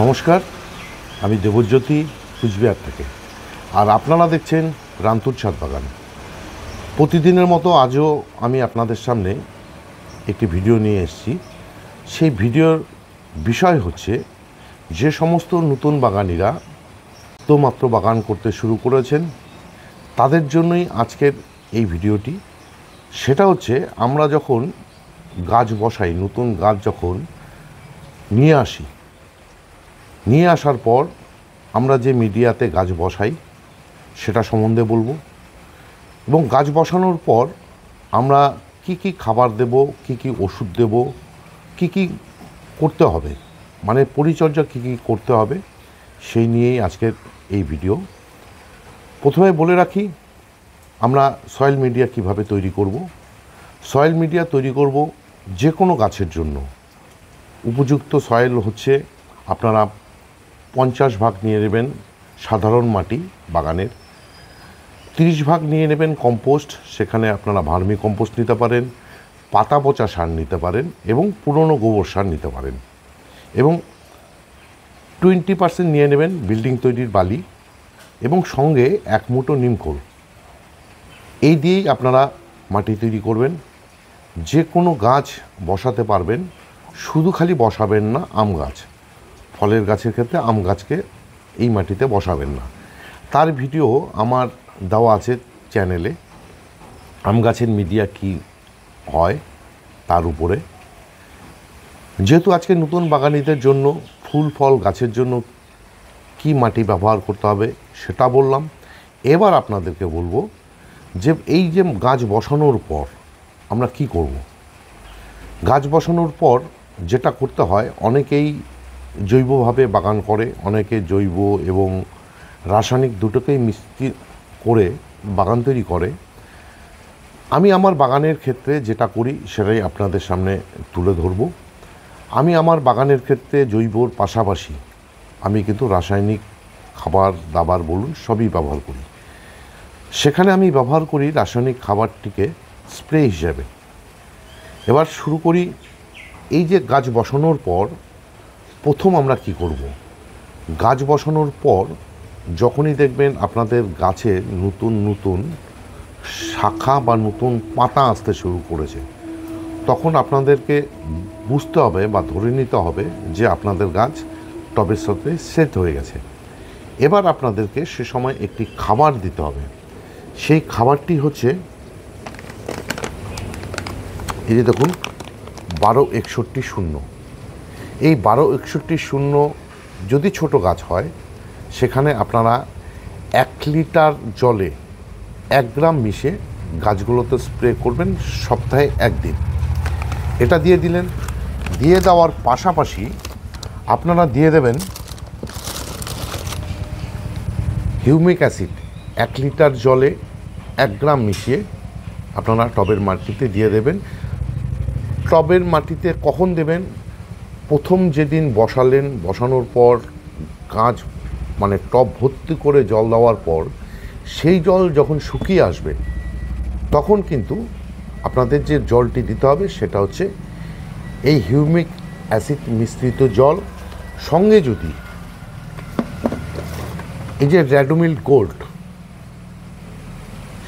নমস্কার, আমি দেবজ্যোতি কুচবিহার থেকে। আর আপনারা দেখছেন রান্তুর ছাদ বাগান। প্রতিদিনের মতো আজও আমি আপনাদের সামনে একটি ভিডিও নিয়ে এসেছি। সেই ভিডিওর বিষয় হচ্ছে যে সমস্ত নতুন বাগানিরা তো মাত্র বাগান করতে শুরু করেছেন তাদের জন্যই আজকের এই ভিডিওটি। সেটা হচ্ছে আমরা যখন গাছ বসাই, নতুন গাছ যখন নিয়ে আসার পর আমরা যে মিডিয়াতে গাছ বসাই সেটা সম্বন্ধে বলবো, এবং গাছ বসানোর পর আমরা কি কি খাবার দেব, কি কি ওষুধ দেব, কি কি করতে হবে, মানে পরিচর্যা কি কি করতে হবে সেই নিয়েই আজকের এই ভিডিও। প্রথমে বলে রাখি আমরা সয়েল মিডিয়া কিভাবে তৈরি করব। সয়েল মিডিয়া তৈরি করব যে কোনো গাছের জন্য। উপযুক্ত সয়েল হচ্ছে আপনারা 50 ভাগ নিয়ে নেবেন সাধারণ মাটি বাগানের, 30 ভাগ নিয়ে নেবেন কম্পোস্ট, সেখানে আপনারা ভার্মি কম্পোস্ট নিতে পারেন, পাতা পচা সার নিতে পারেন এবং পুরনো গোবর সার নিতে পারেন, এবং 20% নিয়ে নেবেন বিল্ডিং তৈরির বালি এবং সঙ্গে 1 মুঠো নিমখোল। এই দিয়েই আপনারা মাটি তৈরি করবেন। যে কোনো গাছ বসাতে পারবেন, শুধু খালি বসাবেন না আম গাছ, ফলের গাছের ক্ষেত্রে আম গাছকে এই মাটিতে বসাবেন না। তার ভিডিও আমার দেওয়া আছে চ্যানেলে, আম গাছের মিডিয়া কি হয় তার উপরে। যেহেতু আজকে নতুন বাগানিদের জন্য ফুল ফল গাছের জন্য কি মাটি ব্যবহার করতে হবে সেটা বললাম। এবার আপনাদেরকে বলবো যে এই যে গাছ বসানোর পর আমরা কি করব। গাছ বসানোর পর যেটা করতে হয়, অনেকেই জৈবভাবে বাগান করে, অনেকে জৈব এবং রাসায়নিক দুটোকেই মিশ্রি করে বাগান তৈরি করে। আমি আমার বাগানের ক্ষেত্রে যেটা করি সেটাই আপনাদের সামনে তুলে ধরব। আমি আমার বাগানের ক্ষেত্রে জৈবর পাশাপাশি আমি কিন্তু রাসায়নিক খাবার দাবার বলুন সবই ব্যবহার করি। সেখানে আমি ব্যবহার করি রাসায়নিক খাবারটিকে স্প্রে হিসেবে। এবার শুরু করি। এই যে গাছ বসানোর পর প্রথম আমরা কি করব। গাছ বসানোর পর যখনই দেখবেন আপনাদের গাছে নতুন নতুন শাখা বা নতুন পাতা আসতে শুরু করেছে, তখন আপনাদেরকে বুঝতে হবে বা ধরে নিতে হবে যে আপনাদের গাছ টবের সাথে সেট হয়ে গেছে। এবার আপনাদেরকে সে সময় একটি খাবার দিতে হবে। সেই খাবারটি হচ্ছে এই যে দেখুন 12-61-0। এই 12-61-0 যদি ছোট গাছ হয় সেখানে আপনারা 1 লিটার জলে 1 গ্রাম মিশে গাছগুলোতে স্প্রে করবেন সপ্তাহে 1 দিন। এটা দিয়ে দিলেন। দিয়ে দেওয়ার পাশাপাশি আপনারা দিয়ে দেবেন হিউমিক অ্যাসিড 1 লিটার জলে 1 গ্রাম মিশিয়ে আপনারা টবের মাটিতে দিয়ে দেবেন। টবের মাটিতে কখন দেবেন? প্রথম যেদিন বসালেন, বসানোর পর গাছ মানে টব ভর্তি করে জল দেওয়ার পর সেই জল যখন শুকিয়ে আসবে তখন কিন্তু আপনাদের যে জলটি দিতে হবে সেটা হচ্ছে এই হিউমিক অ্যাসিড মিশ্রিত জল। সঙ্গে যদি এই যে র্যাডোমিল গোল্ড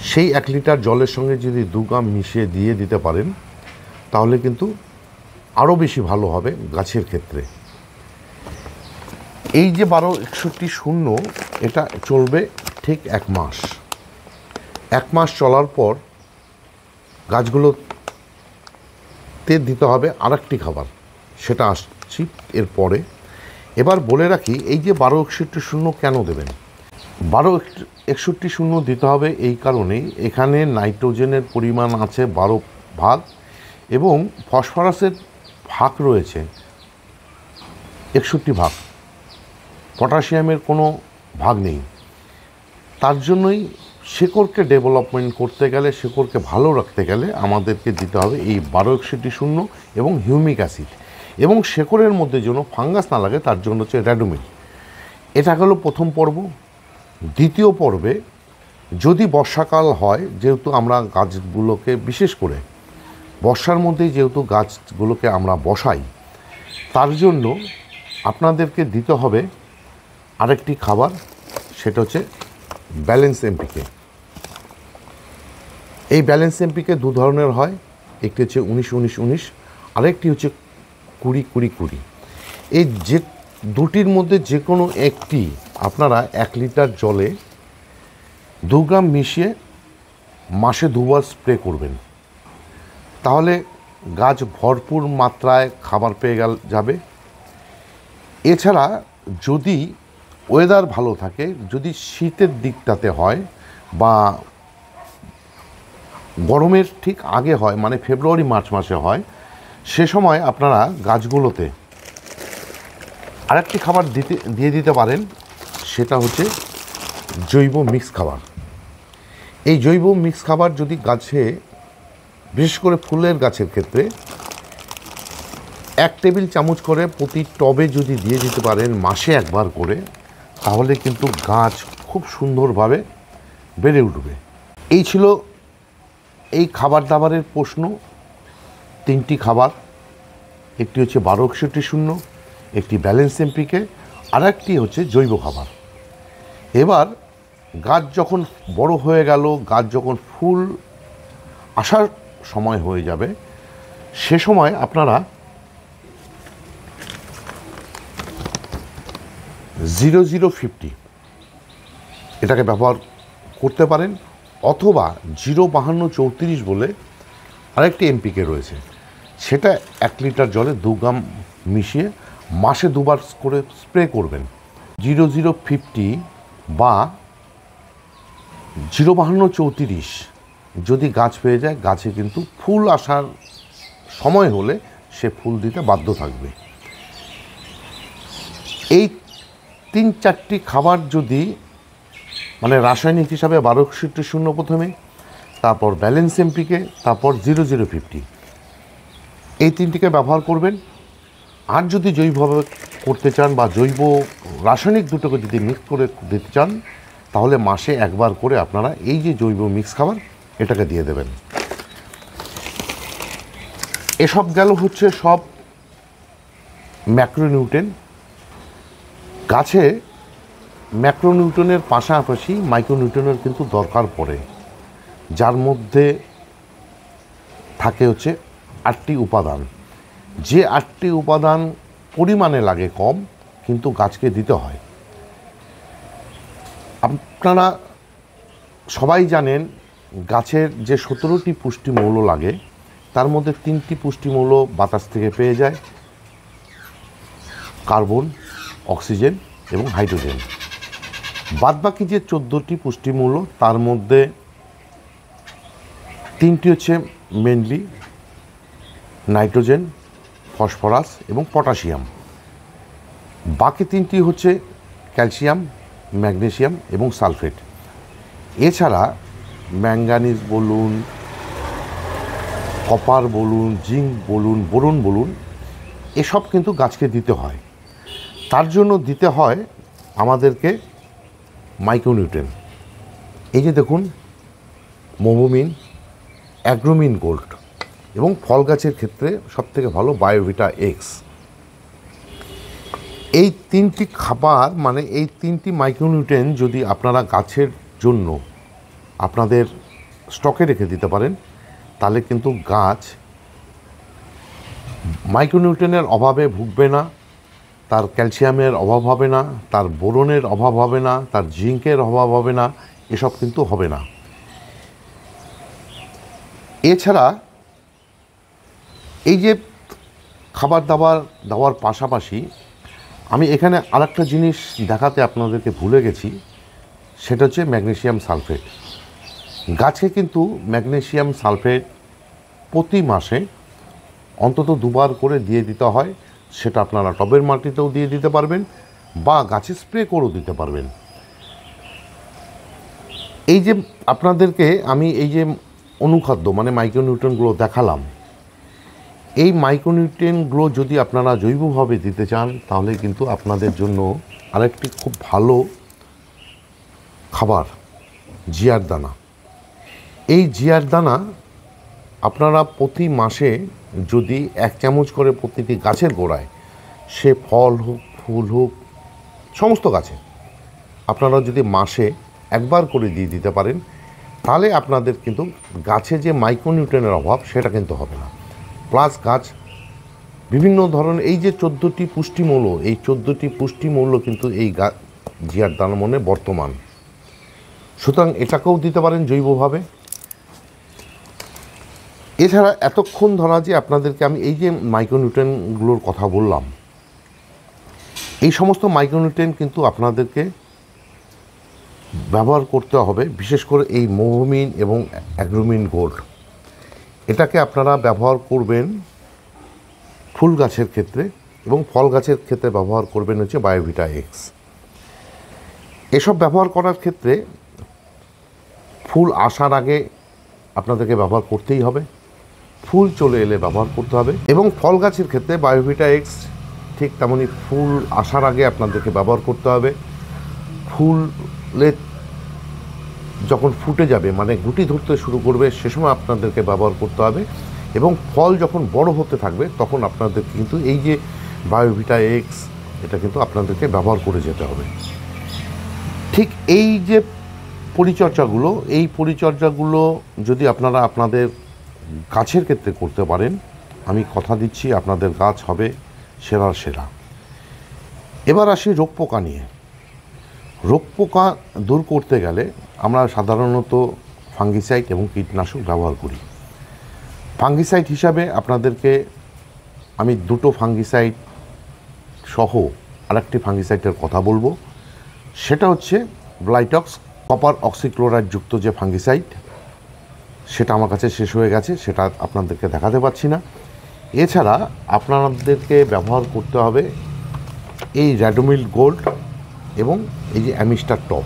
সেই 1 লিটার জলের সঙ্গে যদি 2 গ্রাম মিশিয়ে দিয়ে দিতে পারেন তাহলে কিন্তু আরও বেশি ভালো হবে গাছের ক্ষেত্রে। এই যে 12-61-0 এটা চলবে ঠিক 1 মাস। 1 মাস চলার পর গাছগুলোতে দিতে হবে আরেকটি খাবার, সেটা আসছি এরপরে। এবার বলে রাখি এই যে 12-61-0 কেন দেবেন। 12-61-0 দিতে হবে এই কারণেই, এখানে নাইট্রোজেনের পরিমাণ আছে 12 ভাগ এবং ফসফরাসের ভাগ রয়েছে 61 ভাগ, পটাশিয়ামের কোনো ভাগ নেই। তার জন্যই শেকড়কে ডেভেলপমেন্ট করতে গেলে, শেকড়কে ভালো রাখতে গেলে আমাদেরকে দিতে হবে এই 12-61-0 এবং হিউমিক অ্যাসিড। এবং শেকড়ের মধ্যে যেন ফাঙ্গাস না লাগে তার জন্য হচ্ছে র্যাডোমিল। এটা হলো প্রথম পর্ব। দ্বিতীয় পর্বে যদি বর্ষাকাল হয়, যেহেতু আমরা গাছগুলোকে বিশেষ করে বর্ষার মধ্যেই যেহেতু গাছগুলোকে আমরা বসাই, তার জন্য আপনাদেরকে দিতে হবে আরেকটি খাবার, সেটা হচ্ছে ব্যালেন্স এমপিকে। এই ব্যালেন্স এমপিকে দু ধরনের হয়, একটি হচ্ছে 19-19-19, আরেকটি হচ্ছে 20-20-20। এই যে দুটির মধ্যে যে কোনো একটি আপনারা 1 লিটার জলে 2 গ্রাম মিশিয়ে মাসে 2 বার স্প্রে করবেন। তাহলে গাছ ভরপুর মাত্রায় খাবার পেয়ে যাবে। এছাড়া যদি ওয়েদার ভালো থাকে, যদি শীতের দিকটাতে হয় বা গরমের ঠিক আগে হয়, মানে ফেব্রুয়ারি মার্চ মাসে হয়, সে সময় আপনারা গাছগুলোতে আরেকটি খাবার দিয়ে দিতে পারেন, সেটা হচ্ছে জৈব মিক্স খাবার। এই জৈব মিক্স খাবার যদি গাছে, বিশেষ করে ফুলের গাছের ক্ষেত্রে 1 টেবিল চামচ করে প্রতি টবে যদি দিয়ে দিতে পারেন মাসে 1 বার করে, তাহলে কিন্তু গাছ খুব সুন্দরভাবে বেড়ে উঠবে। এই ছিল এই খাবার দাবারের প্রশ্ন। 3টি খাবার, একটি হচ্ছে 12-61-0, একটি ব্যালেন্স এমপিকে, আর একটি হচ্ছে জৈব খাবার। এবার গাছ যখন বড় হয়ে গেল, গাছ যখন ফুল আসার সময় হয়ে যাবে, সে সময় আপনারা 0050 এটাকে ব্যবহার করতে পারেন, অথবা 05234 বলে আরেকটি এমপিকে রয়েছে, সেটা 1 লিটার জলে 2 গ্রাম মিশিয়ে মাসে 2 বার করে স্প্রে করবেন। 0050 বা 05234 যদি গাছ পেয়ে যায়, গাছে কিন্তু ফুল আসার সময় হলে সে ফুল দিতে বাধ্য থাকবে। এই 3-4টি খাবার যদি, মানে রাসায়নিক হিসাবে 12-61-0 প্রথমে, তারপর ব্যালেন্স এমপিকে, তারপর 0050, এই 3টিকে ব্যবহার করবেন। আর যদি জৈবভাবে করতে চান বা জৈব রাসায়নিক দুটোকে যদি মিক্স করে দিতে চান, তাহলে মাসে 1 বার করে আপনারা এই যে জৈব মিক্স খাবার, এটাকে দিয়ে দেবেন। এসব গেল হচ্ছে সব ম্যাক্রোনিউট্রেন। গাছে ম্যাক্রোনিউট্রনের পাশাপাশি মাইক্রোনিউট্রনের কিন্তু দরকার পড়ে, যার মধ্যে থাকে হচ্ছে 8টি উপাদান। যে 8টি উপাদান পরিমাণে লাগে কম, কিন্তু গাছকে দিতে হয়। আপনারা সবাই জানেন গাছের যে 17টি পুষ্টিমৌল লাগে, তার মধ্যে 3টি পুষ্টিমৌল বাতাস থেকে পেয়ে যায়, কার্বন, অক্সিজেন এবং হাইড্রোজেন। বাদবাকি যে 14টি পুষ্টিমৌল, তার মধ্যে 3টি হচ্ছে মেনলি নাইট্রোজেন, ফসফরাস এবং পটাশিয়াম। বাকি 3টি হচ্ছে ক্যালসিয়াম, ম্যাগনেসিয়াম এবং সালফেট। এছাড়া ম্যাঙ্গানিজ বলুন, কপার বলুন, জিঙ্ক বলুন, বোরন বলুন, এসব কিন্তু গাছকে দিতে হয়। তার জন্য দিতে হয় আমাদেরকে মাইক্রোনিউট্রেন। এই যে দেখুন, মোমোমিন, অ্যাগ্রোমিন গোল্ড, এবং ফল গাছের ক্ষেত্রে সবথেকে ভালো বায়োভিটা এক্স। এই 3টি খাবার, মানে এই 3টি মাইক্রোনিউট্রেন যদি আপনারা গাছের জন্য আপনাদের স্টকে রেখে দিতে পারেন, তাহলে কিন্তু গাছ মাইক্রোনিউট্রেনের অভাবে ভুগবে না, তার ক্যালসিয়ামের অভাব হবে না, তার বোরনের অভাব হবে না, তার জিঙ্কের অভাব হবে না, এসব কিন্তু হবে না। এছাড়া এই যে খাবার দাবার দেওয়ার পাশাপাশি আমি এখানে আরেকটা জিনিস দেখাতে আপনাদেরকে ভুলে গেছি, সেটা হচ্ছে ম্যাগনেসিয়াম সালফেট। গাছে কিন্তু ম্যাগনেসিয়াম সালফেট প্রতি মাসে অন্তত 2 বার করে দিয়ে দিতে হয়। সেটা আপনারা টবের মাটিতেও দিয়ে দিতে পারবেন বা গাছে স্প্রে করেও দিতে পারবেন। এই যে আপনাদেরকে আমি এই যে অনুখাদ্য, মানে মাইক্রোনিউট্রিয়েন্টগুলো দেখালাম, এই মাইক্রোনিউট্রিয়েন্টগুলো যদি আপনারা জৈবভাবে দিতে চান, তাহলে কিন্তু আপনাদের জন্য আরেকটি খুব ভালো খাবার জিয়ার দানা। এই জিয়ার দানা আপনারা প্রতি মাসে যদি 1 চামচ করে প্রতিটি গাছের গোড়ায়, সে ফল হোক, ফুল হোক, সমস্ত গাছে আপনারা যদি মাসে একবার করে দিয়ে দিতে পারেন, তাহলে আপনাদের কিন্তু গাছে যে মাইক্রোনিউট্রিয়েন্টের অভাব সেটা কিন্তু হবে না। প্লাস গাছ বিভিন্ন ধরনের এই যে 14টি পুষ্টিমূল্য, এই 14টি পুষ্টিমূল্য কিন্তু এই জিআর দানমনে বর্তমান। সুতরাং এটাকেও দিতে পারেন জৈবভাবে। এছাড়া এতক্ষণ ধরা যে আপনাদেরকে আমি এই যে মাইক্রোনিউট্রিয়েন্টগুলোর কথা বললাম, এই সমস্ত মাইক্রোনিউট্রিয়েন্ট কিন্তু আপনাদেরকে ব্যবহার করতে হবে, বিশেষ করে এই মোভমিন এবং অ্যাগ্রোমিন গোল্ড। এটাকে আপনারা ব্যবহার করবেন ফুল গাছের ক্ষেত্রে, এবং ফল গাছের ক্ষেত্রে ব্যবহার করবেন হচ্ছে বায়োভিটা এক্স। এসব ব্যবহার করার ক্ষেত্রে ফুল আসার আগে আপনাদেরকে ব্যবহার করতেই হবে, ফুল চলে এলে ব্যবহার করতে হবে, এবং ফল গাছের ক্ষেত্রে বায়োভিটা এক্স ঠিক তেমনই ফুল আসার আগে আপনাদেরকে ব্যবহার করতে হবে। ফুলে যখন ফুটে যাবে, মানে গুটি ধরতে শুরু করবে, সে সময় আপনাদেরকে ব্যবহার করতে হবে, এবং ফল যখন বড় হতে থাকবে তখন আপনাদের কিন্তু এই যে বায়োভিটা এক্স এটা কিন্তু আপনাদেরকে ব্যবহার করে যেতে হবে। ঠিক এই যে পরিচর্যাগুলো, এই পরিচর্যাগুলো যদি আপনারা আপনাদের গাছের ক্ষেত্রে করতে পারেন, আমি কথা দিচ্ছি আপনাদের গাছ হবে সেরার সেরা। এবার আসি রোগ পোকা নিয়ে। রোগ পোকা দূর করতে গেলে আমরা সাধারণত ফাঙ্গিসাইড এবং কীটনাশক ব্যবহার করি। ফাঙ্গিসাইড হিসাবে আপনাদেরকে আমি দুটো ফাঙ্গিসাইড সহ আরেকটি ফাঙ্গিসাইডের কথা বলবো, সেটা হচ্ছে ব্লাইটক্স কপার অক্সিক্লোরাইড যুক্ত যে ফাঙ্গিসাইড, সেটা আমার কাছে শেষ হয়ে গেছে, সেটা আপনাদেরকে দেখাতে পারছি না। এছাড়া আপনাদেরকে ব্যবহার করতে হবে এই র্যাডোমিল গোল্ড এবং এই যে অ্যামিস্টার টপ।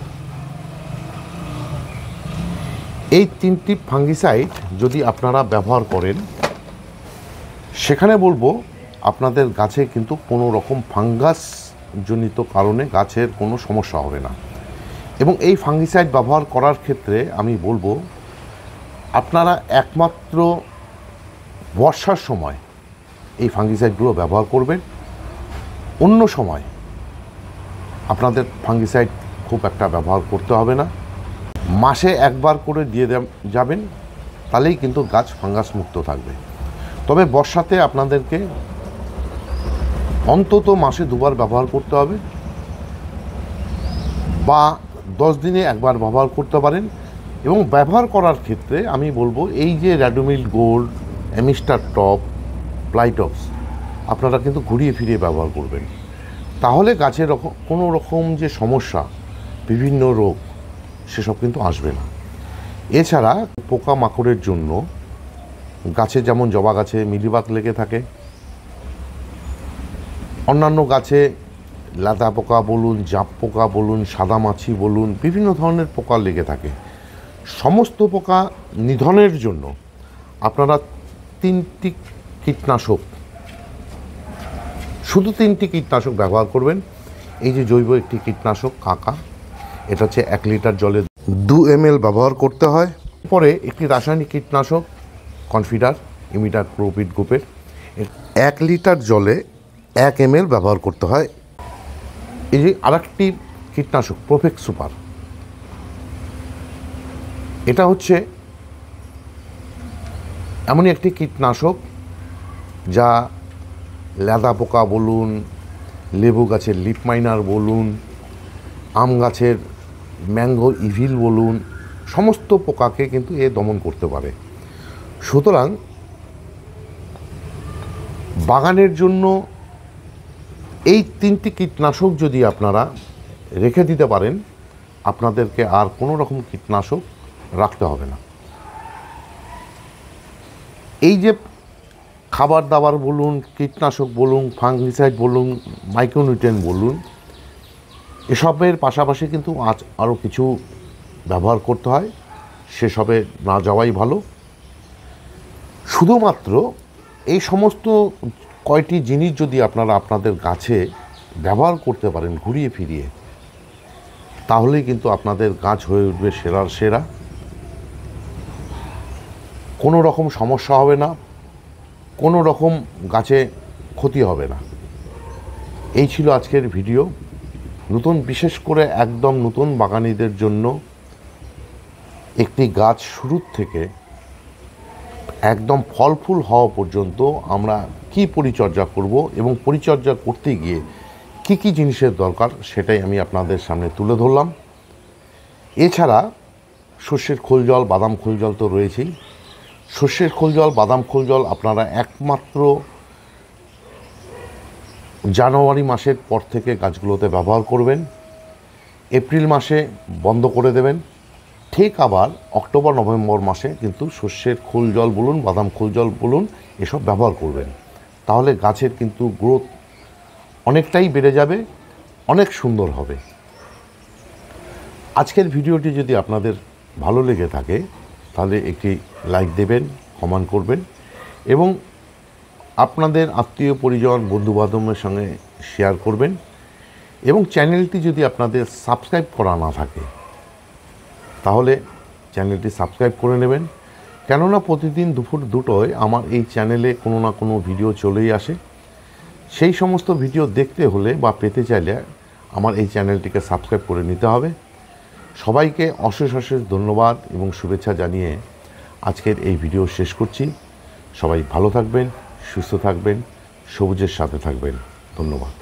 এই তিনটি ফাঙ্গিসাইড যদি আপনারা ব্যবহার করেন, সেখানে বলবো আপনাদের গাছে কিন্তু কোনো রকম ফাঙ্গাস জনিত কারণে গাছের কোনো সমস্যা হবে না। এবং এই ফাঙ্গিসাইড ব্যবহার করার ক্ষেত্রে আমি বলবো আপনারা একমাত্র বর্ষার সময় এই ফাঙ্গিসাইডগুলো ব্যবহার করবেন। অন্য সময় আপনাদের ফাঙ্গিসাইড খুব একটা ব্যবহার করতে হবে না, মাসে একবার করে দিয়ে যাবেন, তাহলেই কিন্তু গাছ ফাঙ্গাস মুক্ত থাকবে। তবে বর্ষাতে আপনাদেরকে অন্তত মাসে দুবার ব্যবহার করতে হবে, বা 10 দিনে একবার ব্যবহার করতে পারেন। এবং ব্যবহার করার ক্ষেত্রে আমি বলবো এই যে র্যাডোমিল গোল্ড, অ্যামিস্টার টপ, ব্লাইটক্স আপনারা কিন্তু ঘুরিয়ে ফিরিয়ে ব্যবহার করবেন, তাহলে গাছের কোনো রকম যে সমস্যা, বিভিন্ন রোগ, সেসব কিন্তু আসবে না। এছাড়া পোকামাকড়ের জন্য গাছে যেমন জবা গাছে মিলিবাগ লেগে থাকে, অন্যান্য গাছে লাদা পোকা বলুন, জাপ পোকা বলুন, সাদামাছি বলুন, বিভিন্ন ধরনের পোকা লেগে থাকে। সমস্ত পোকা নিধনের জন্য আপনারা 3টি কীটনাশক, শুধু 3টি কীটনাশক ব্যবহার করবেন। এই যে জৈব একটি কীটনাশক কাকা, এটা হচ্ছে 1 লিটার জলে 2 ml ব্যবহার করতে হয়। পরে একটি রাসায়নিক কীটনাশক কনফিডার ইমিডাক্লোপিড গ্রুপের 1 লিটার জলে 1 ml ব্যবহার করতে হয়। এই যে আরেকটি কীটনাশক প্রোফেক্স সুপার, এটা হচ্ছে এমনই একটি কীটনাশক যা লেদা পোকা বলুন, লেবু গাছের লিপ মাইনার বলুন, আম গাছের ম্যাঙ্গো ইভিল বলুন, সমস্ত পোকাকে কিন্তু এ দমন করতে পারে। সুতরাং বাগানের জন্য এই 3টি কীটনাশক যদি আপনারা রেখে দিতে পারেন, আপনাদেরকে আর কোনো রকম কীটনাশক রাখতে হবে না। এই যে খাবার দাবার বলুন, কীটনাশক বলুন, ফাঙ্গিসাইড বলুন, মাইক্রোনিউট্রিয়েন্ট বলুন, এসবের পাশাপাশি কিন্তু আরও কিছু ব্যবহার করতে হয়, সেসবে না যাওয়াই ভালো। শুধুমাত্র এই সমস্ত কয়টি জিনিস যদি আপনারা আপনাদের গাছে ব্যবহার করতে পারেন ঘুরিয়ে ফিরিয়ে, তাহলেই কিন্তু আপনাদের গাছ হয়ে উঠবে সেরার সেরা। কোনো রকম সমস্যা হবে না, কোনো রকম গাছে ক্ষতি হবে না। এই ছিল আজকের ভিডিও। নতুন, বিশেষ করে একদম নতুন বাগানীদের জন্য একটি গাছ শুরুর থেকে একদম ফল ফুল হওয়া পর্যন্ত আমরা কি পরিচর্যা করব এবং পরিচর্যা করতে গিয়ে কি কি জিনিসের দরকার সেটাই আমি আপনাদের সামনে তুলে ধরলাম। এছাড়া সর্ষের খোল জল, বাদাম খোল জল তো রয়েছেই। সর্ষের খোল জল, বাদাম খোল জল আপনারা একমাত্র জানুয়ারি মাসের পর থেকে গাছগুলোতে ব্যবহার করবেন, এপ্রিল মাসে বন্ধ করে দেবেন। ঠিক আবার অক্টোবর নভেম্বর মাসে কিন্তু সর্ষের খোল জল বলুন, বাদাম খোল জল বলুন, এসব ব্যবহার করবেন। তাহলে গাছের কিন্তু গ্রোথ অনেকটাই বেড়ে যাবে, অনেক সুন্দর হবে। আজকের ভিডিওটি যদি আপনাদের ভালো লেগে থাকে তাহলে একটি লাইক দেবেন, কমেন্ট করবেন এবং আপনাদের আত্মীয় পরিজন, বন্ধুবান্ধবের সঙ্গে শেয়ার করবেন। এবং চ্যানেলটি যদি আপনাদের সাবস্ক্রাইব করা না থাকে তাহলে চ্যানেলটি সাবস্ক্রাইব করে নেবেন, কেননা প্রতিদিন দুপুর 2টোয় আমার এই চ্যানেলে কোনো না কোনো ভিডিও চলেই আসে। সেই সমস্ত ভিডিও দেখতে হলে বা পেতে চাইলে আমার এই চ্যানেলটিকে সাবস্ক্রাইব করে নিতে হবে। সবাইকে অশেষ অশেষ ধন্যবাদ এবং শুভেচ্ছা জানিয়ে আজকের এই ভিডিও শেষ করছি। সবাই ভালো থাকবেন, সুস্থ থাকবেন, সবুজের সাথে থাকবেন। ধন্যবাদ।